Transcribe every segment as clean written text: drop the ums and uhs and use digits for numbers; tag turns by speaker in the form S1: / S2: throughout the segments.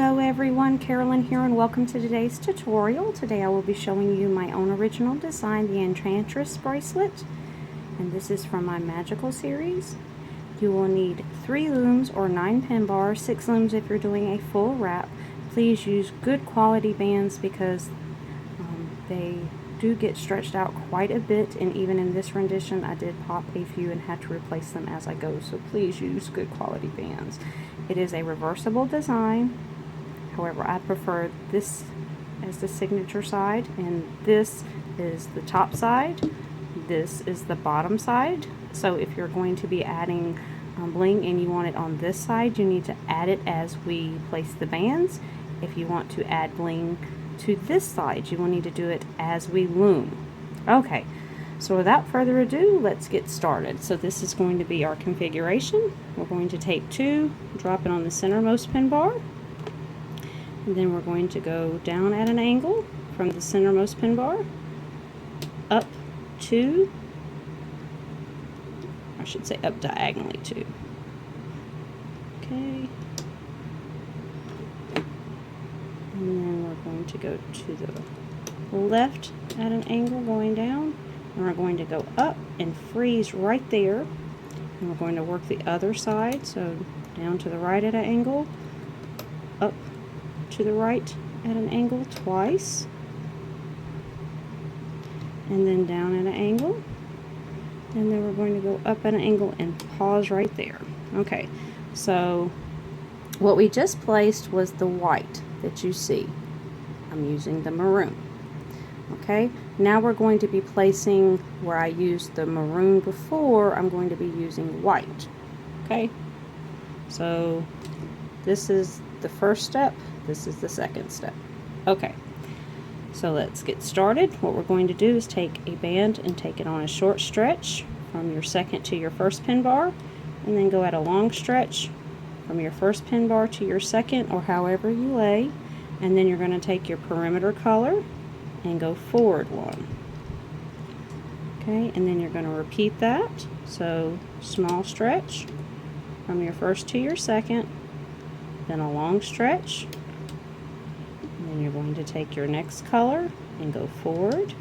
S1: Hello everyone, Carolyn here and welcome to today's tutorial. Today I will be showing you my own original design, the Enchantress bracelet. And this is from my magical series. You will need 3 looms or 9 pin bars, 6 looms if you're doing a full wrap. Please use good quality bands because they do get stretched out quite a bit, and even in this rendition I did pop a few and had to replace them as I go, so please use good quality bands. It is a reversible design, however I prefer this as the signature side, and this is the top side, this is the bottom side. So if you're going to be adding bling and you want it on this side, you need to add it as we place the bands. If you want to add bling to this side, you will need to do it as we loom. Okay, so without further ado, let's get started. So this is going to be our configuration. We're going to take 2, drop it on the centermost pin bar, and then we're going to go down at an angle from the centermost pin bar up 2, I should say up diagonally 2. Okay. And then we're going to go to the left at an angle going down, and we're going to go up and freeze right there, and we're going to work the other side, so down to the right at an angle, up to the right at an angle twice, and then down at an angle, and then we're going to go up at an angle and pause right there. Okay, so what we just placed was the white that you see. I'm using the maroon. Okay, now we're going to be placing where I used the maroon before. I'm going to be using white. Okay, so this is the first step, this is the second step. Okay, so let's get started. What we're going to do is take a band and take it on a short stretch from your second to your first pin bar, and then go at a long stretch from your first pin bar to your second, or however you lay, and then you're going to take your perimeter color and go forward 1. Okay, and then you're going to repeat that. So small stretch from your first to your second, then a long stretch, and then you're going to take your next color and go forward,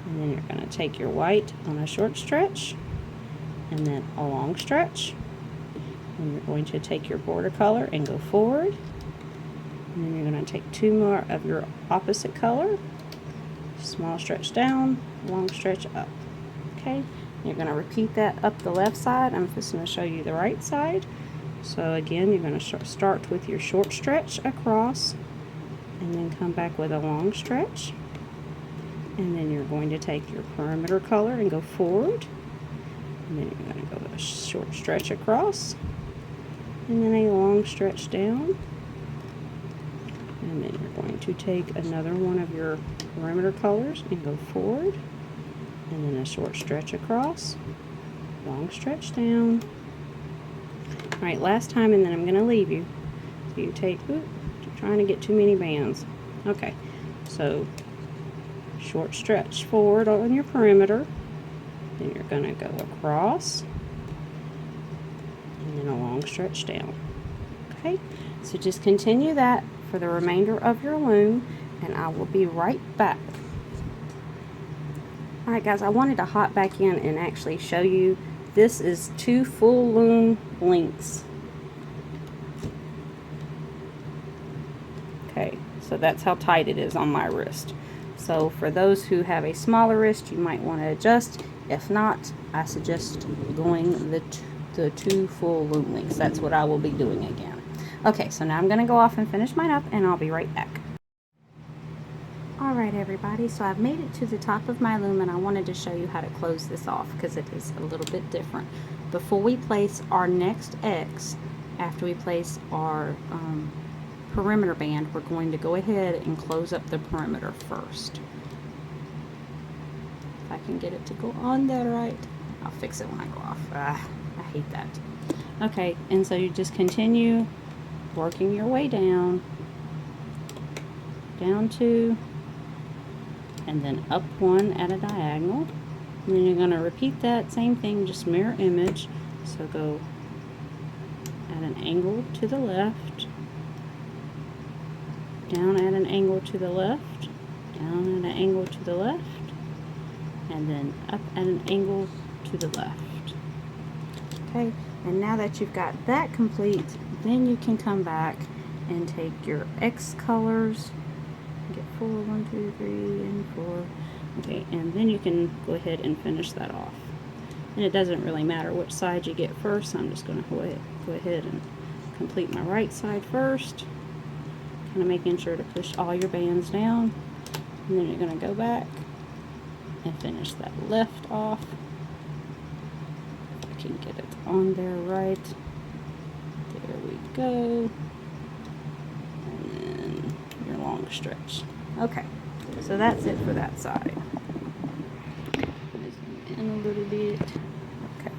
S1: and then you're going to take your white on a short stretch, and then a long stretch, and you're going to take your border color and go forward, and then you're going to take 2 more of your opposite color, small stretch down, long stretch up. Okay, you're going to repeat that up the left side. I'm just going to show you the right side. So again, you're going to start with your short stretch across, and then come back with a long stretch, and then you're going to take your perimeter color and go forward, and then you're going to go a short stretch across, and then a long stretch down, and then you're going to take another one of your perimeter colors and go forward, and then a short stretch across, long stretch down. Alright, last time, and then I'm going to leave you. So you take, you're trying to get too many bands. Okay, so short stretch forward on your perimeter, then you're going to go across, and then a long stretch down. Okay, so just continue that for the remainder of your loom, and I will be right back. Alright guys, I wanted to hop back in and actually show you. This is 2 full loom lengths. Okay, so that's how tight it is on my wrist. So for those who have a smaller wrist, you might want to adjust. If not, I suggest going the 2 full loom lengths. That's what I will be doing again. Okay, so now I'm going to go off and finish mine up, and I'll be right back. Alright everybody, so I've made it to the top of my loom, and I wanted to show you how to close this off because it is a little bit different. Before we place our next X, after we place our perimeter band, we're going to go ahead and close up the perimeter first. If I can get it to go on there right, I'll fix it when I go off. I hate that. Okay, and so you just continue working your way down, down 2, and then up 1 at a diagonal, and then you're going to repeat that same thing, just mirror image. So go at an angle to the left, down at an angle to the left, down at an angle to the left, and then up at an angle to the left. Okay, and now that you've got that complete, then you can come back and take your X colors, get 4, 1, 2, 3, and 4. Okay, and then you can go ahead and finish that off. And it doesn't really matter which side you get first. I'm just going to go ahead and complete my right side first. Kind of making sure to push all your bands down. And then you're going to go back and finish that left off. If I can get it on there right. There we go. And then your long stretch. Okay, so that's it for that side. Zoom in a little bit. Okay.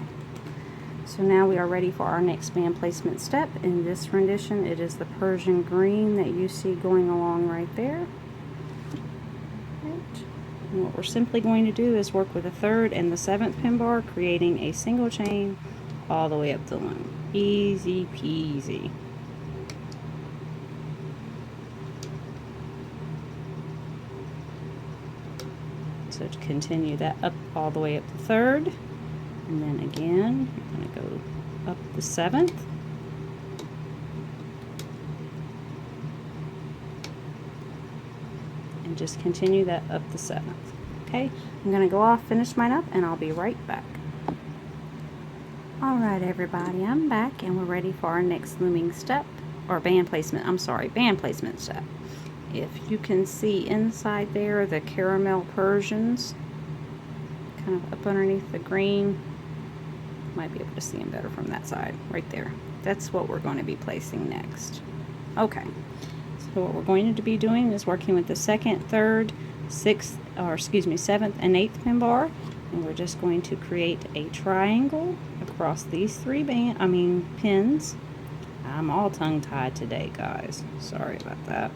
S1: So now we are ready for our next band placement step. In this rendition, it is the Persian green that you see going along right there. Right. And what we're simply going to do is work with the 3rd and the 7th pin bar, creating a single chain all the way up the loom. Easy peasy. So to continue that up all the way up the 3rd, and then again, you're going to go up the 7th, and just continue that up the 7th. Okay, I'm going to go off, finish mine up, and I'll be right back. Alright everybody, I'm back, and we're ready for our next looming step, or band placement, I'm sorry, band placement step. If you can see inside there, the caramel Persians, kind of up underneath the green, might be able to see them better from that side, right there. That's what we're going to be placing next. Okay, so what we're going to be doing is working with the 2nd, 3rd, 6th, or excuse me, 7th and 8th pin bar, and we're just going to create a triangle across these 3 pins. I'm all tongue-tied today, guys. Sorry about that.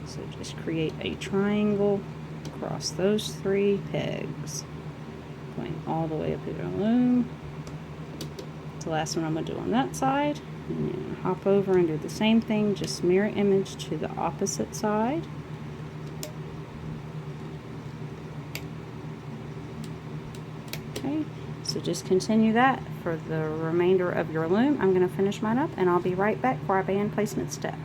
S1: So just create a triangle across those 3 pegs, going all the way up to the loom. It's the last one I'm going to do on that side. And then hop over and do the same thing, just mirror image to the opposite side. Okay, so just continue that for the remainder of your loom. I'm going to finish mine up, and I'll be right back for our band placement step.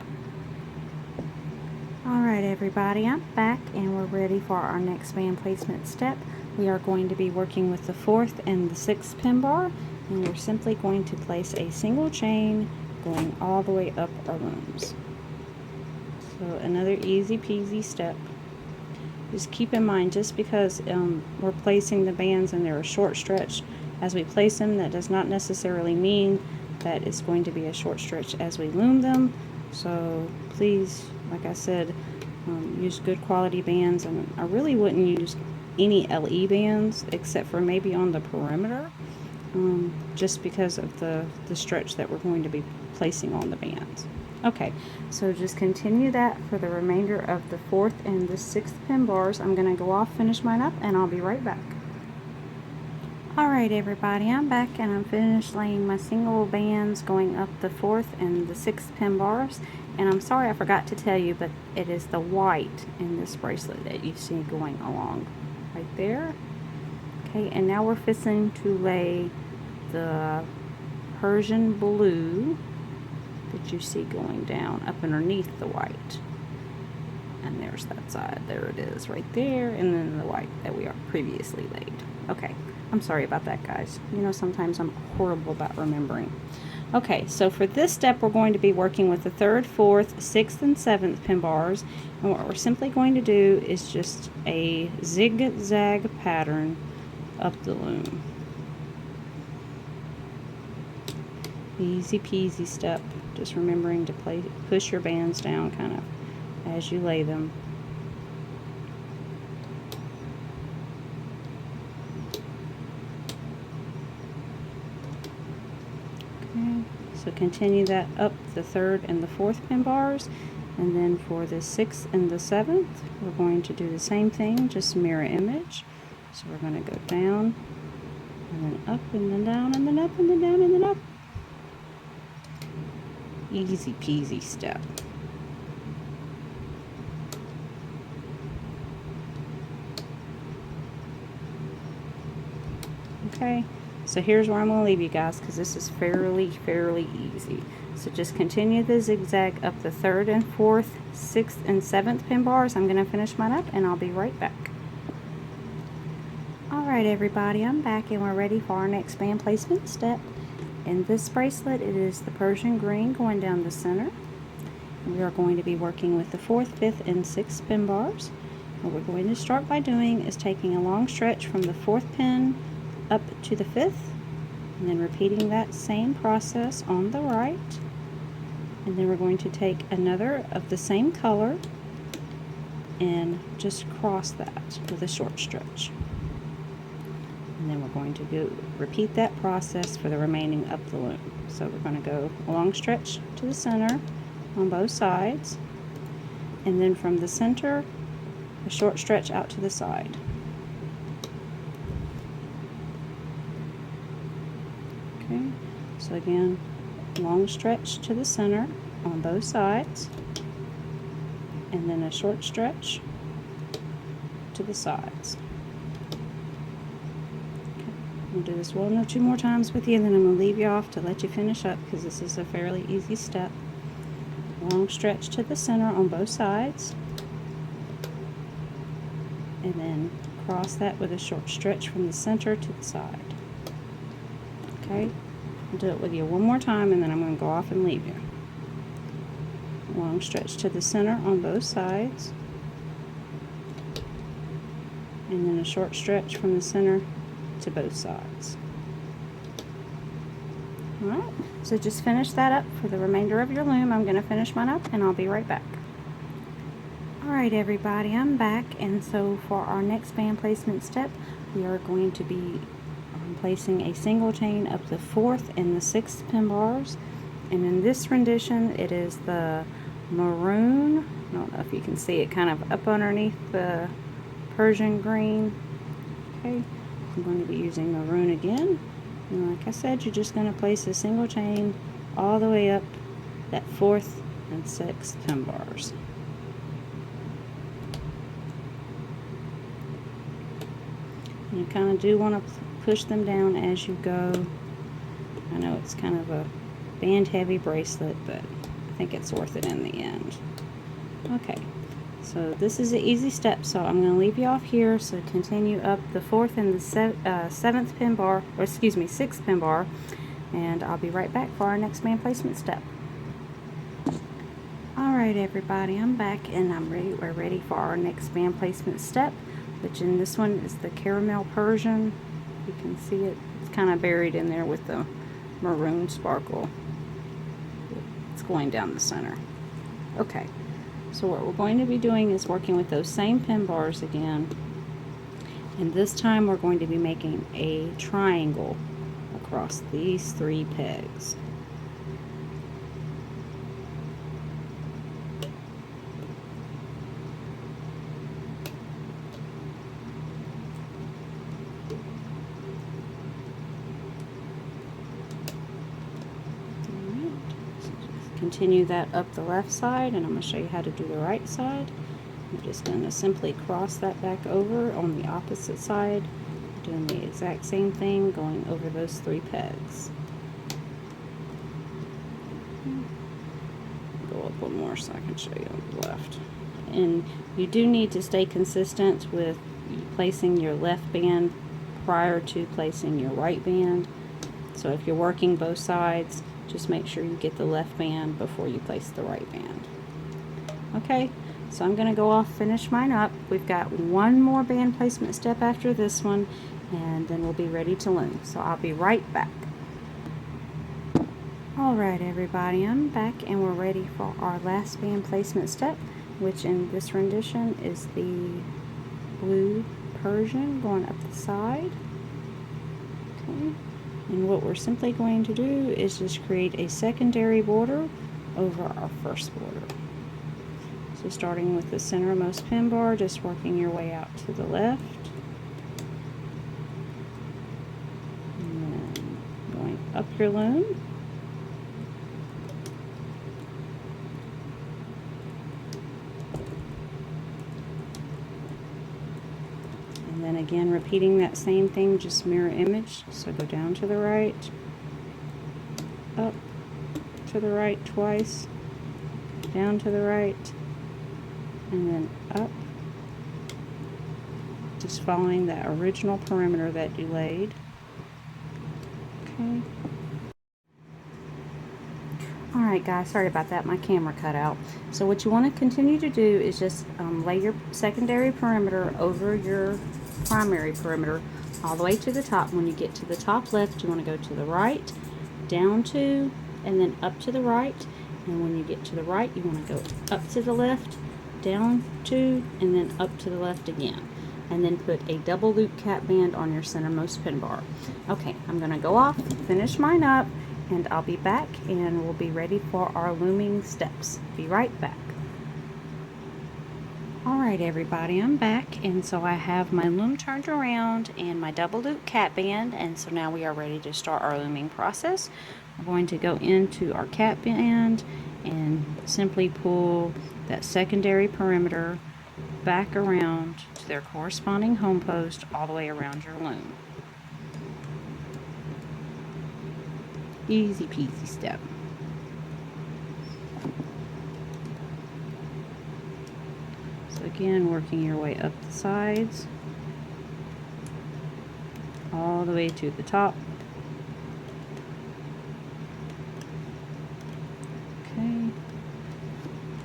S1: Alright everybody, I'm back, and we're ready for our next band placement step. We are going to be working with the 4th and the 6th pin bar, and we're simply going to place a single chain going all the way up our looms. So another easy peasy step. Just keep in mind, just because we're placing the bands and they're a short stretch as we place them, that does not necessarily mean that it's going to be a short stretch as we loom them. So please, like I said, use good quality bands, and I really wouldn't use any LE bands except for maybe on the perimeter, just because of the stretch that we're going to be placing on the bands. Okay, so just continue that for the remainder of the 4th and the 6th pin bars. I'm going to go off, finish mine up, and I'll be right back. Alright everybody, I'm back, and I'm finished laying my single bands going up the 4th and the 6th pin bars. And I'm sorry I forgot to tell you, but it is the white in this bracelet that you see going along right there. Okay, and now we're fixing to lay the Persian blue that you see going down up underneath the white. And there's that side, there it is right there, and then the white that we are previously laid. Okay, I'm sorry about that, guys. You know, sometimes I'm horrible about remembering. Okay, so for this step we're going to be working with the 3rd, 4th, 6th, and 7th pin bars, and what we're simply going to do is just a zigzag pattern up the loom. Easy peasy step, just remembering to push your bands down kind of as you lay them. Okay, so continue that up the 3rd and the 4th pin bars, and then for the 6th and the 7th we're going to do the same thing, just mirror image. So we're going to go down and then up and then down and then up and then down and then up. easy peasy step. Okay, so here's where I'm going to leave you guys, because this is fairly easy. So just continue the zigzag up the 3rd and 4th, 6th and 7th pin bars. I'm going to finish mine up and I'll be right back. Alright everybody, I'm back and we're ready for our next band placement step. In this bracelet, it is the Persian green going down the center. We are going to be working with the 4th, 5th and 6th pin bars. What we're going to start by doing is taking a long stretch from the 4th pin up to the 5th, and then repeating that same process on the right. And then we're going to take another of the same color and just cross that with a short stretch. And then we're going to repeat that process for the remaining up the loom. So we're going to go a long stretch to the center on both sides, and then from the center a short stretch out to the side. Okay, so again, long stretch to the center on both sides, and then a short stretch to the sides. Okay, we'll do this 1 or 2 more times with you, and then I'm going to leave you off to let you finish up, because this is a fairly easy step. Long stretch to the center on both sides, and then cross that with a short stretch from the center to the side. Okay, I'll do it with you 1 more time, and then I'm going to go off and leave you. Long stretch to the center on both sides, and then a short stretch from the center to both sides. Alright, so just finish that up for the remainder of your loom. I'm going to finish mine up and I'll be right back. Alright everybody, I'm back, and so for our next band placement step, we are going to be placing a single chain up the 4th and the 6th pin bars. And in this rendition, it is the maroon. I don't know if you can see it kind of up underneath the Persian green. Okay, I'm going to be using maroon again. And like I said, you're just going to place a single chain all the way up that 4th and 6th pin bars. And you kind of do want to push them down as you go. I know it's kind of a band heavy bracelet, but I think it's worth it in the end. Okay, so this is an easy step, so I'm going to leave you off here. So continue up the 4th and the 7th pin bar, or excuse me, 6th pin bar, and I'll be right back for our next band placement step. Alright everybody, I'm back and we're ready for our next band placement step, which in this one is the caramel Persian. You can see it's kind of buried in there with the maroon sparkle. It's going down the center. Okay, so what we're going to be doing is working with those same pin bars again, and this time we're going to be making a triangle across these 3 pegs. Continue that up the left side, and I'm going to show you how to do the right side. I'm just going to simply cross that back over on the opposite side, doing the exact same thing, going over those 3 pegs. Go up 1 more so I can show you on the left. And you do need to stay consistent with placing your left band prior to placing your right band. So if you're working both sides, just make sure you get the left band before you place the right band. Okay, so I'm going to go off, finish mine up. We've got 1 more band placement step after this one, and then we'll be ready to loom. So I'll be right back. Alright everybody, I'm back and we're ready for our last band placement step, which in this rendition is the blue Persian going up the side. Okay. And what we're simply going to do is just create a secondary border over our first border. So starting with the centermost pin bar, just working your way out to the left. And then going up your loom. then again repeating that same thing, just mirror image. So go down to the right, up to the right twice, down to the right, and then up, just following that original perimeter that you laid. Okay. Alright guys, sorry about that, my camera cut out. So what you want to continue to do is just lay your secondary perimeter over your primary perimeter all the way to the top. When you get to the top left, you want to go to the right, down 2, and then up to the right. And when you get to the right, you want to go up to the left, down 2, and then up to the left again. And then put a double loop cap band on your centermost pin bar. Okay, I'm going to go off, finish mine up, and I'll be back and we'll be ready for our looming steps. Be right back. Alright everybody, I'm back, and so I have my loom turned around and my double loop cap band, and so now we are ready to start our looming process. We're going to go into our cap band and simply pull that secondary perimeter back around to their corresponding home post all the way around your loom. Easy peasy step. So again, working your way up the sides all the way to the top. Okay. And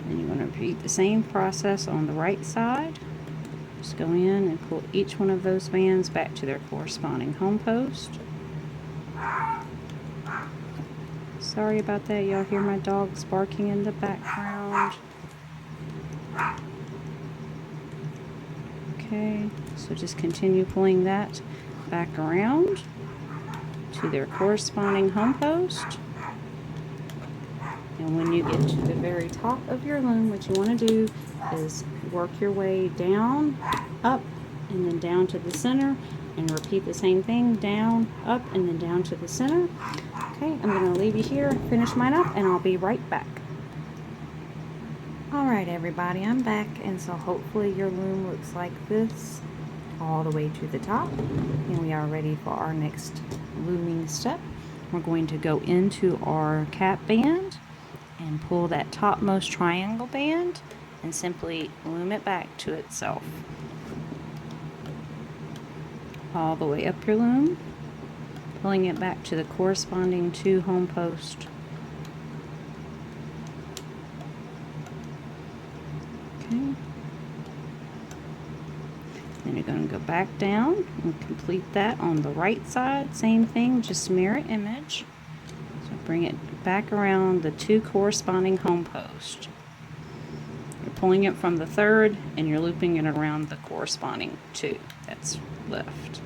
S1: you want to repeat the same process on the right side. Just go in and pull each one of those bands back to their corresponding home post. Sorry about that, y'all hear my dogs barking in the background. Okay, so just continue pulling that back around to their corresponding home post. And when you get to the very top of your loom, what you want to do is work your way down, up, and then down to the center, and repeat the same thing, down, up, and then down to the center. Okay, I'm going to leave you here, finish mine up, and I'll be right back. Alright everybody, I'm back, and so hopefully your loom looks like this all the way to the top. And we are ready for our next looming step. We're going to go into our cap band and pull that topmost triangle band and simply loom it back to itself. All the way up your loom, pulling it back to the corresponding 2 home post. Okay. Then you're going to go back down and complete that on the right side. Same thing, just mirror image. So bring it back around the 2 corresponding home posts. You're pulling it from the 3rd and you're looping it around the corresponding 2 that's left.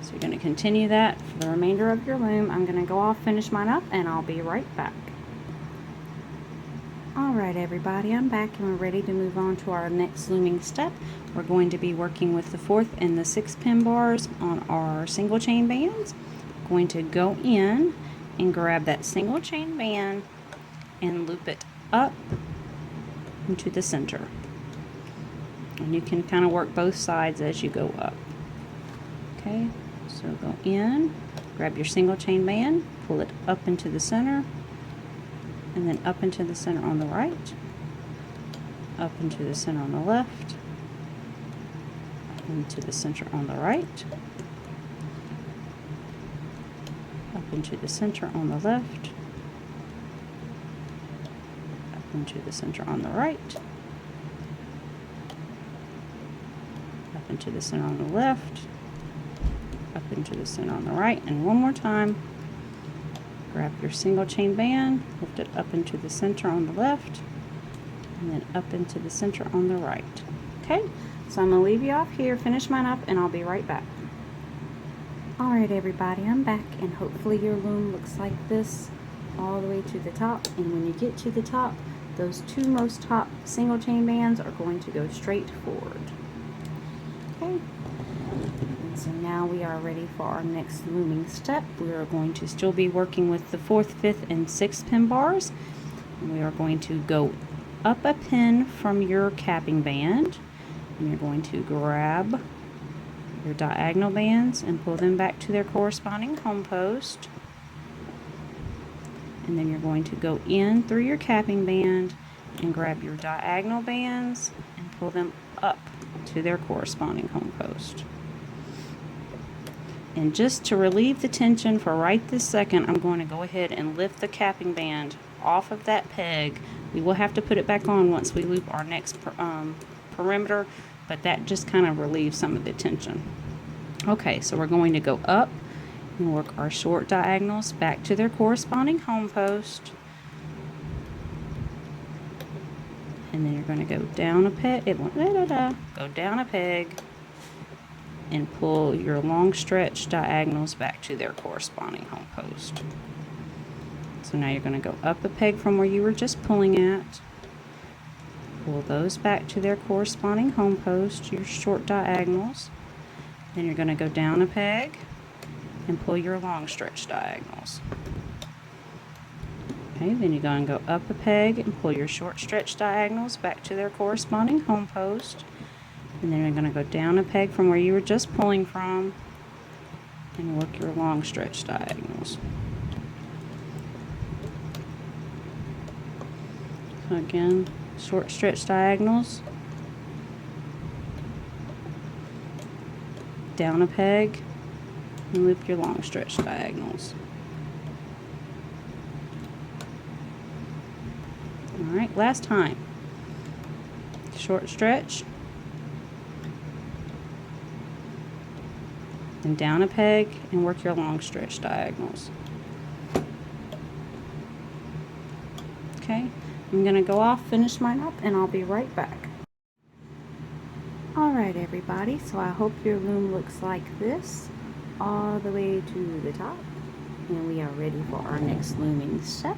S1: So you're going to continue that for the remainder of your loom. I'm going to go off, finish mine up, and I'll be right back. Alright everybody, I'm back and we're ready to move on to our next looming step. We're going to be working with the 4th and the 6th pin bars on our single chain bands. Going to go in and grab that single chain band and loop it up into the center. And you can kind of work both sides as you go up. Okay, so go in, grab your single chain band, pull it up into the center, and then up into the center on the right, up into the center on the left, into the center on the right, up into the center on the left, up into the center on the right, up into the center on the left, up into the center on the right, and one more time. Grab your single chain band, lift it up into the center on the left, and then up into the center on the right. Okay, so I'm going to leave you off here, finish mine up, and I'll be right back. Alright everybody, I'm back, and hopefully your loom looks like this all the way to the top. And when you get to the top, those 2 most top single chain bands are going to go straight forward. Okay. So now we are ready for our next looming step. We are going to still be working with the 4th, 5th, and 6th pin bars. We are going to go up a pin from your capping band, and you're going to grab your diagonal bands and pull them back to their corresponding home post. And then you're going to go in through your capping band and grab your diagonal bands and pull them up to their corresponding home post. And just to relieve the tension for right this second, I'm going to go ahead and lift the capping band off of that peg. We will have to put it back on once we loop our next perimeter, but that just kind of relieves some of the tension. Okay, so we're going to go up and work our short diagonals back to their corresponding home post. And then you're going to go down a peg, go down a peg, and pull your long stretch diagonals back to their corresponding home post. So now you're going to go up a peg from where you were just pulling at, pull those back to their corresponding home post, your short diagonals. Then you're going to go down a peg and pull your long stretch diagonals. Okay, then you're going to go up a peg and pull your short stretch diagonals back to their corresponding home post. And then you're going to go down a peg from where you were just pulling from and work your long stretch diagonals. So again, short stretch diagonals, down a peg, and loop your long stretch diagonals. Alright, last time. Short stretch, and down a peg and work your long stretch diagonals. Okay, I'm going to go off, finish mine up, and I'll be right back. Alright everybody, so I hope your loom looks like this all the way to the top, and we are ready for our next looming step.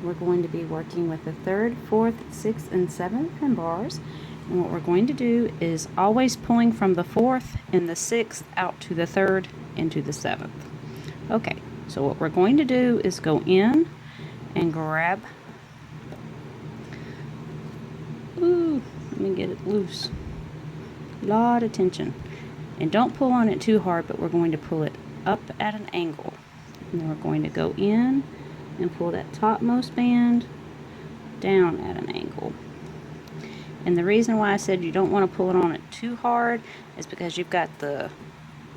S1: We're going to be working with the 3rd, 4th, 6th, and 7th pin bars. And what we're going to do is always pulling from the 4th and the 6th out to the 3rd into the 7th. Okay, so what we're going to do is go in and grab, let me get it loose, a lot of tension, and don't pull on it too hard, but we're going to pull it up at an angle, and then we're going to go in and pull that topmost band down at an angle. And the reason why I said you don't want to pull it on it too hard is because you've got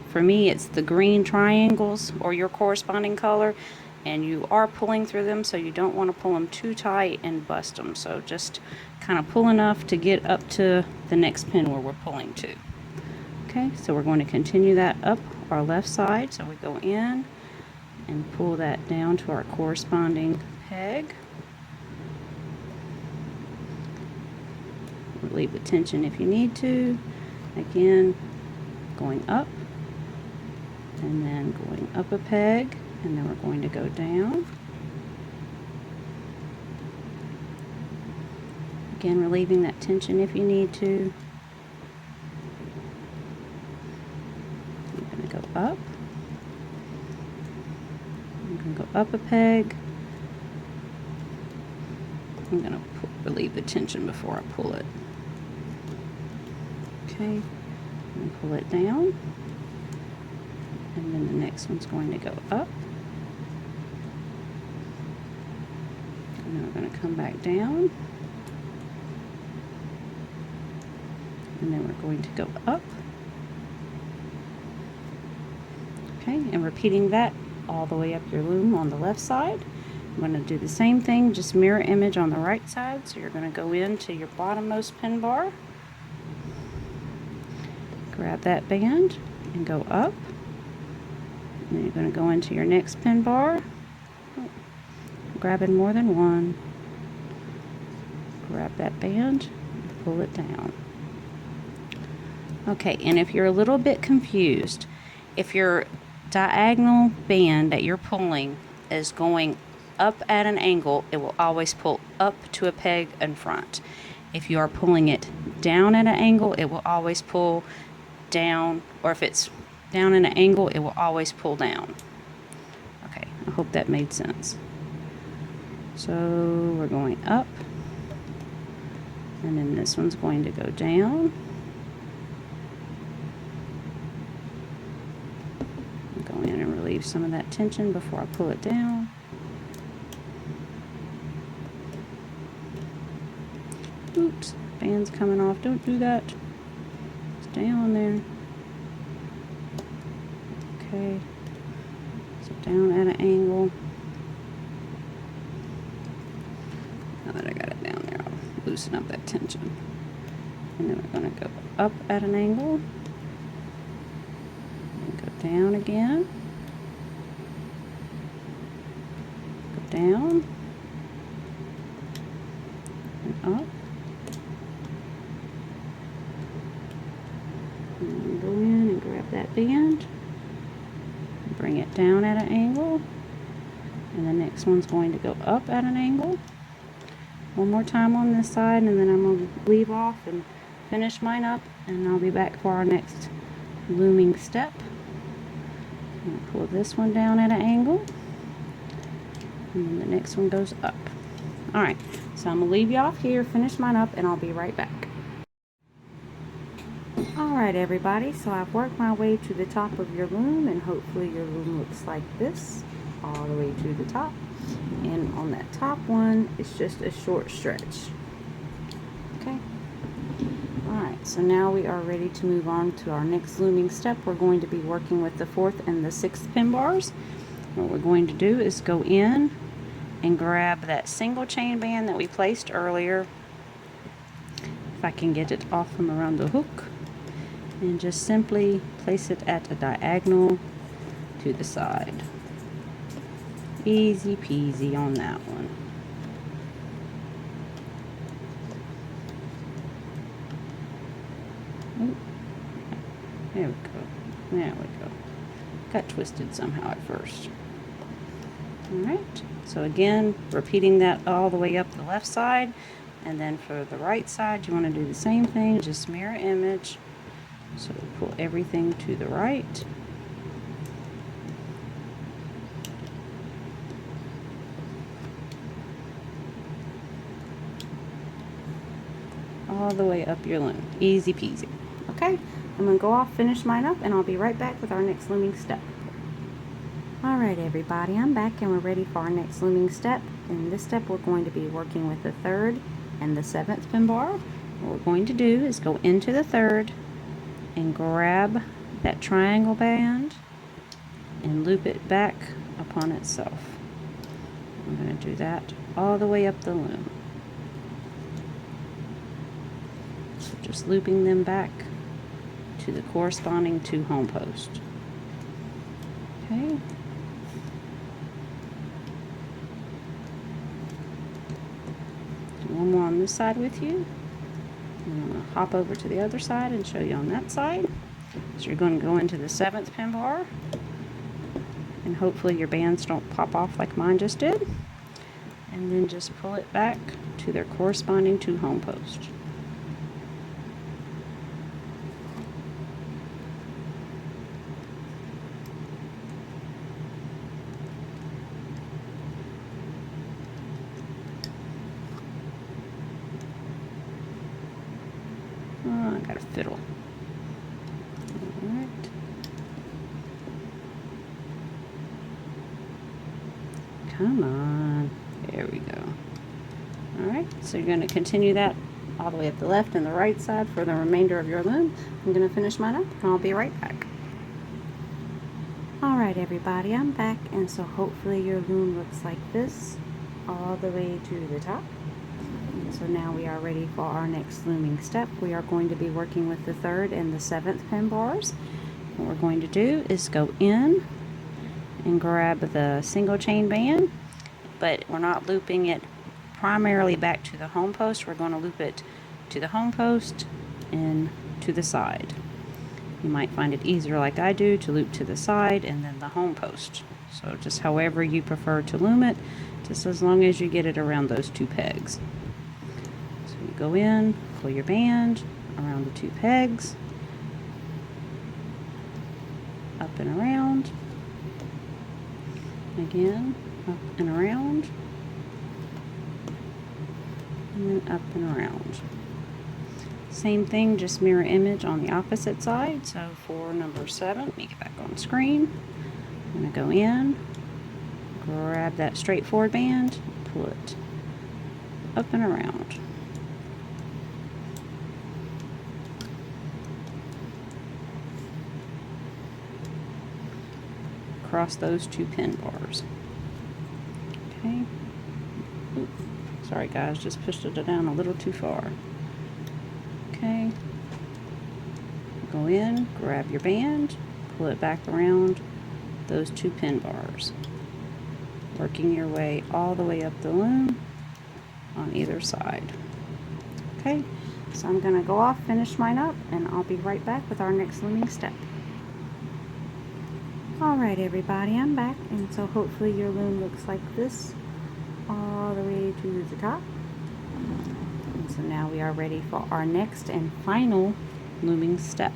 S1: for me it's the green triangles or your corresponding color, and you are pulling through them, so you don't want to pull them too tight and bust them. So just kind of pull enough to get up to the next pin where we're pulling to. Okay, so we're going to continue that up our left side. So we go in and pull that down to our corresponding peg. Relieve the tension if you need to. Again, going up and then going up a peg, and then we're going to go down. Again, relieving that tension if you need to. I'm going to go up. I'm going to go up a peg. I'm going to relieve the tension before I pull it. Okay, and pull it down, and then the next one's going to go up, and then we're going to come back down, and then we're going to go up. Okay, and repeating that all the way up your loom on the left side. I'm going to do the same thing, just mirror image on the right side. So you're going to go into your bottommost pin bar, grab that band and go up, and then you're going to go into your next pin bar, grabbing more than one, grab that band and pull it down. Okay, and if you're a little bit confused, if your diagonal band that you're pulling is going up at an angle, it will always pull up to a peg in front. If you are pulling it down at an angle, it will always pull down, or if it's down at an angle, it will always pull down. Okay, I hope that made sense. So we're going up, and then this one's going to go down. Go in and relieve some of that tension before I pull it down. Oops, band's coming off. Don't do that. Stay on there. Okay. So down at an angle. Now that I got it down there, I'll loosen up that tension. And then we're going to go up at an angle. And go down again. Go down. And up. And go in and grab that band. Bring it down at an angle. And the next one's going to go up at an angle. One more time on this side, and then I'm going to leave off and finish mine up, and I'll be back for our next looming step. I'm going to pull this one down at an angle, and then the next one goes up. Alright, so I'm going to leave you off here, finish mine up, and I'll be right back. Alright everybody, so I've worked my way to the top of your loom, and hopefully your loom looks like this, all the way to the top. And on that top one, it's just a short stretch. Okay. Alright, so now we are ready to move on to our next looming step. We're going to be working with the 4th and the 6th pin bars. What we're going to do is go in and grab that single chain band that we placed earlier. If I can get it off from around the hook. And just simply place it at a diagonal to the side. Easy peasy on that one. Ooh. There we go. There we go. Got twisted somehow at first. Alright, so again, repeating that all the way up the left side, and then for the right side, you want to do the same thing, just mirror image. So pull everything to the right. All the way up your loom. Easy peasy. Okay, I'm going to go off, finish mine up, and I'll be right back with our next looming step. Alright everybody, I'm back and we're ready for our next looming step. In this step we're going to be working with the 3rd and the 7th pin bar. What we're going to do is go into the 3rd and grab that triangle band and loop it back upon itself. I'm going to do that all the way up the loom. So just looping them back to the corresponding 2 home post. Okay. Do one more on this side with you. And I'm going to hop over to the other side and show you on that side. So you're going to go into the 7th pin bar, and hopefully your bands don't pop off like mine just did. And then just pull it back to their corresponding 2 home posts. Oh, I got a fiddle. Alright. Come on. There we go. Alright, so you're going to continue that all the way up the left and the right side for the remainder of your loom. I'm going to finish mine up and I'll be right back. Alright everybody, I'm back, and so hopefully your loom looks like this all the way to the top. So now we are ready for our next looming step. We are going to be working with the 3rd and the 7th pin bars. What we're going to do is go in and grab the single chain band, but we're not looping it primarily back to the home post. We're going to loop it to the home post and to the side. You might find it easier, like I do, to loop to the side and then the home post. So just however you prefer to loom it, just as long as you get it around those 2 pegs. You go in, pull your band around the 2 pegs, up and around, again, up and around, and then up and around. Same thing, just mirror image on the opposite side. So for number 7, let me get back on screen. I'm going to go in, grab that straightforward band, pull it up and around. Across those 2 pin bars. Okay. Oops. Sorry guys, just pushed it down a little too far. Okay. Go in, grab your band, pull it back around those 2 pin bars. Working your way all the way up the loom on either side. Okay, so I'm going to go off, finish mine up, and I'll be right back with our next looming step. Alright everybody, I'm back, and so hopefully your loom looks like this all the way to the top. And so now we are ready for our next and final looming step.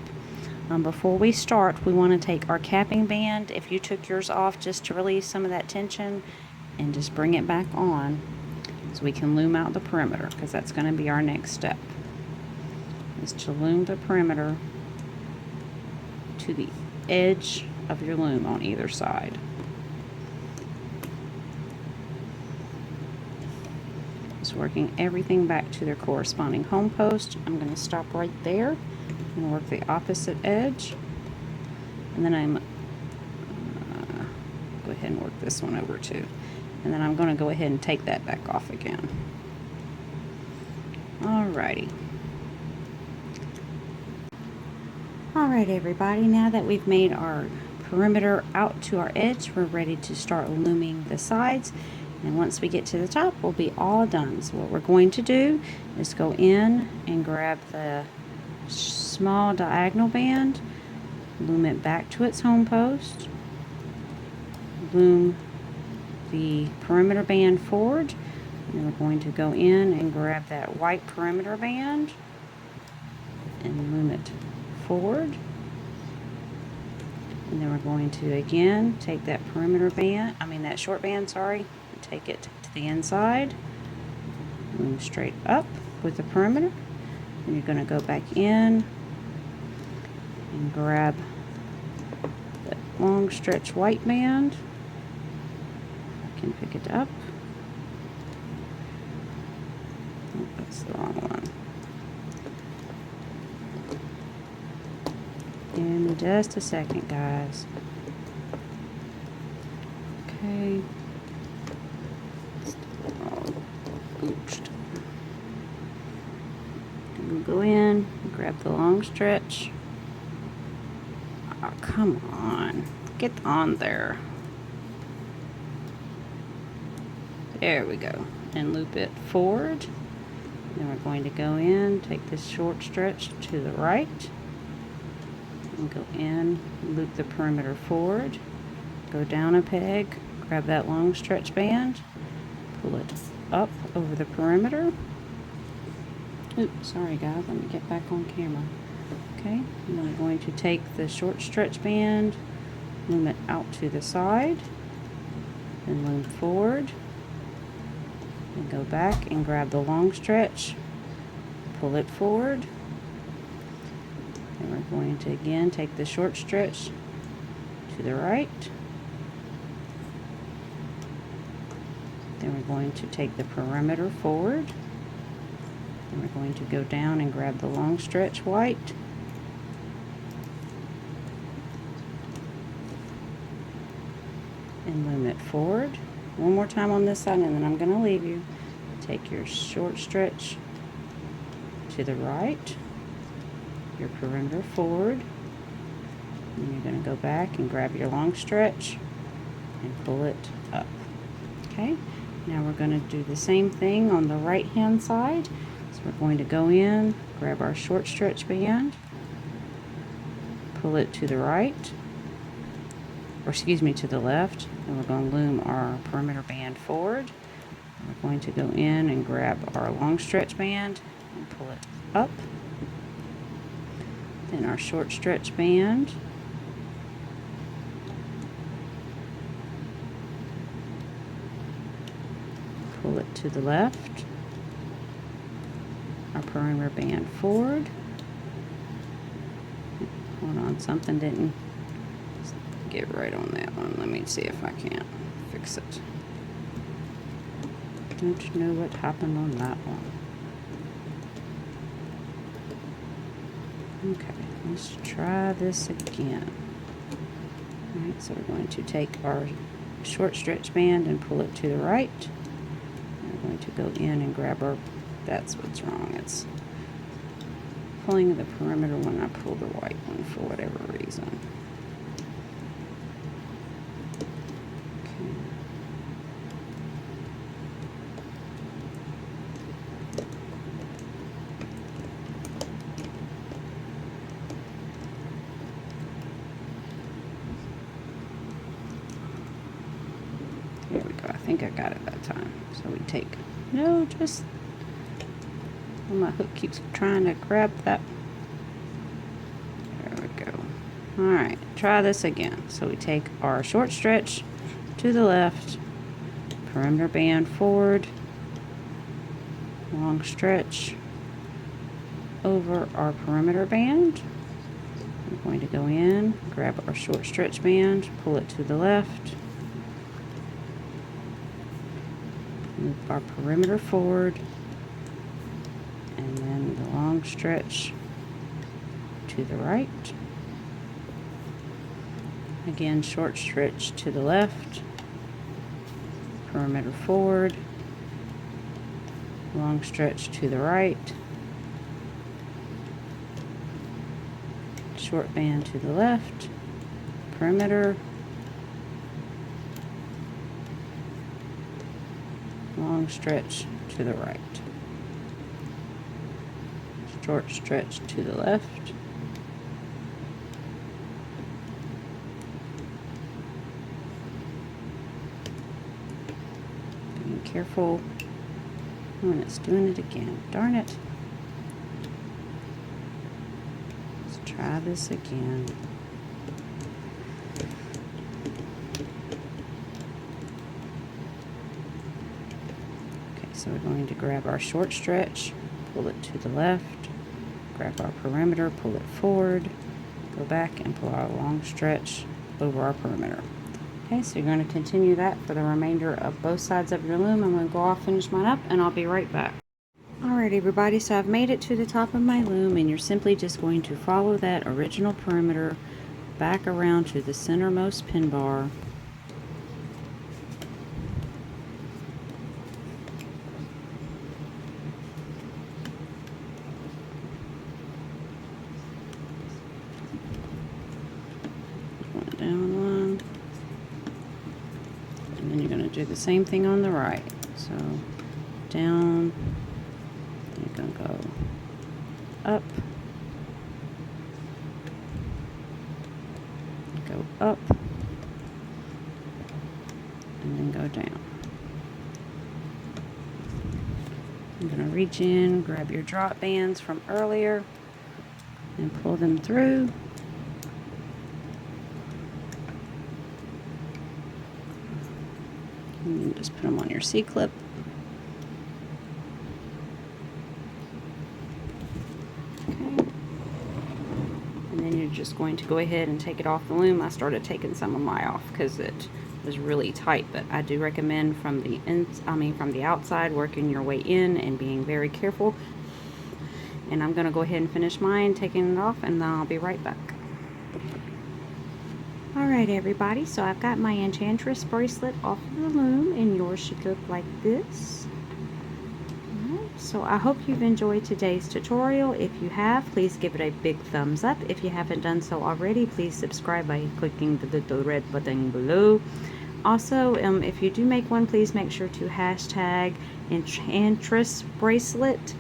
S1: Before we start, we want to take our capping band, if you took yours off, just to release some of that tension, and just bring it back on so we can loom out the perimeter, because that's going to be our next step, is to loom the perimeter to the edge of your loom on either side. Just working everything back to their corresponding home post. I'm going to stop right there and work the opposite edge, and then I'm go ahead and work this one over too, and then I'm going to go ahead and take that back off again. Alrighty. Alright everybody, now that we've made our perimeter out to our edge, we're ready to start looming the sides, and once we get to the top we'll be all done. So what we're going to do is go in and grab the small diagonal band, loom it back to its home post, loom the perimeter band forward, and then we're going to go in and grab that white perimeter band and loom it forward. And then we're going to again take that perimeter band, that short band, sorry, and take it to the inside, loom straight up with the perimeter, and you're going to go back in and grab that long stretch white band. I can pick it up. Oh, that's the wrong one. In just a second, guys. Okay. Oops. Go in, grab the long stretch. Oh, come on. Get on there. There we go. And loop it forward. Then we're going to go in, take this short stretch to the right. And go in, loop the perimeter forward, go down a peg, grab that long stretch band, pull it up over the perimeter. Oops, sorry guys, let me get back on camera. Okay, and then I'm going to take the short stretch band, loom it out to the side, then loom forward, and go back and grab the long stretch, pull it forward. And we're going to again take the short stretch to the right. Then we're going to take the perimeter forward. And we're going to go down and grab the long stretch white. And loom it forward. One more time on this side, and then I'm going to leave you. Take your short stretch to the right, your perimeter forward, and you're going to go back and grab your long stretch and pull it up. Okay, now we're going to do the same thing on the right hand side. So we're going to go in, grab our short stretch band, pull it to the right, or excuse me, to the left, and we're going to loom our perimeter band forward. We're going to go in and grab our long stretch band and pull it up. Then our short stretch band, pull it to the left, our perimeter band forward. Hold on, something didn't get right on that one. Let me see if I can't fix it. Don't know what happened on that one. Okay, let's try this again. Alright, so we're going to take our short stretch band and pull it to the right. We're going to go in and grab our, that's what's wrong. It's pulling the perimeter when I pull the white one for whatever reason. There we go. I think I got it that time. So we take, no, just, well, my hook keeps trying to grab that. There we go. Alright, try this again. So we take our short stretch to the left, perimeter band forward, long stretch over our perimeter band. We're going to go in, grab our short stretch band, pull it to the left, move our perimeter forward, and then the long stretch to the right. Again, short stretch to the left, perimeter forward, long stretch to the right, short band to the left, perimeter, long stretch to the right, short stretch to the left, being careful when it's doing it again. Darn it. Let's try this again. So we're going to grab our short stretch, pull it to the left, grab our perimeter, pull it forward, go back and pull our long stretch over our perimeter. Okay, so you're going to continue that for the remainder of both sides of your loom. I'm going to go off, finish mine up, and I'll be right back. Alright everybody, so I've made it to the top of my loom, and you're simply just going to follow that original perimeter back around to the centermost pin bar. Down one, and then you're going to do the same thing on the right. So down, you're going to go up, and then go down. You're going to reach in, grab your drop bands from earlier, and pull them through. And just put them on your C-clip. Okay. And then you're just going to go ahead and take it off the loom. I started taking some of mine off because it was really tight, but I do recommend from the outside, working your way in and being very careful. And I'm going to go ahead and finish mine, taking it off, and then I'll be right back. Alright everybody, so I've got my Enchantress bracelet off of the loom, and yours should look like this. Alright, so I hope you've enjoyed today's tutorial. If you have, please give it a big thumbs up. If you haven't done so already, please subscribe by clicking the little red button below. Also, if you do make one, please make sure to hashtag Enchantress bracelet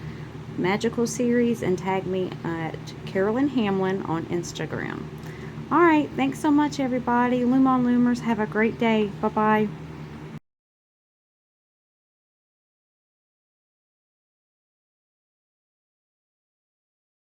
S1: magical series and tag me at Carolyn Hamlin on Instagram. Alright, thanks so much everybody. Loom on Loomers, have a great day. Bye-bye.